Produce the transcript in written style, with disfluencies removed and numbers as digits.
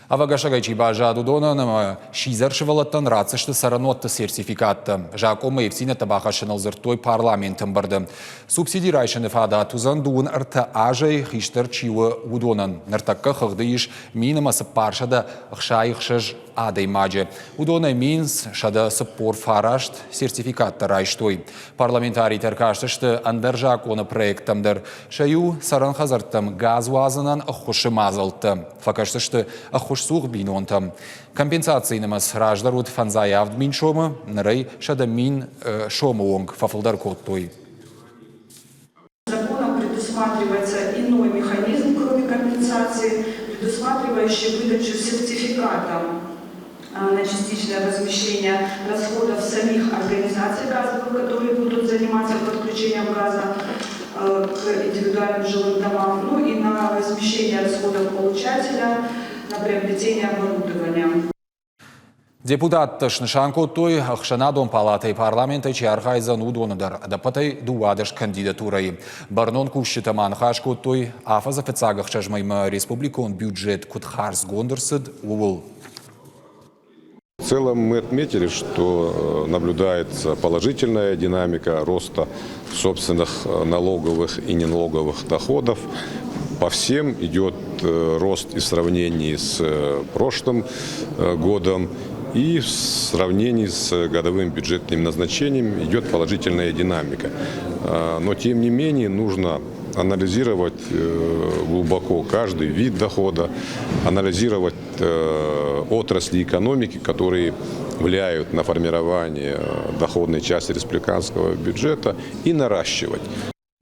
Авагашагайчи бажа дудонан шизаршывалаттан рацышты саранотты сертификатты. Жакома евсине табахашынал зыртой парламентын барды. Субсидирайшыны фада тузан дуын ырты ажай хиштар чиуы удонан. Ныртакка хыгды иш минымасы паршада ықшайықшыж адай маджы. Удона минс шада сыппор фарашт сертификатты райштой. Парламентарий таркаштышты андар жакона проектамдар. Шаю саран хазарттам газ вазынан ықхушы мазылты. Факаштышты ықхуш суғ бинонтам. Компенсацийнымыз раждарут фанзаявд мин шомы, нырай шада мин шомы онг фафылдар коттой. Законом предусматривается иной механизм, кроме компенсации, предусматривающий выдачу сертификата на частичное возмещение расходов самих организаций газовых, которые будут заниматься подключением газа к индивидуальным жилым домам, ну и на возмещение расходов получателя на приобретение оборудования. Депутат Тышнышан коттой Ахшанадон палатой парламента чархайзан удонадар адапатай дуадыш кандидатурой. Барнон кущитаман хаш коттой афаза фецагах чажмайма республикон бюджет кутхарс гондерсид увол. В целом мы отметили, что наблюдается положительная динамика роста собственных налоговых и неналоговых доходов. По всем идет рост и в сравнении с прошлым годом, и в сравнении с годовым бюджетным назначением идет положительная динамика. Но тем не менее нужно анализировать глубоко каждый вид дохода, анализировать отрасли экономики, которые влияют на формирование доходной части республиканского бюджета, и наращивать.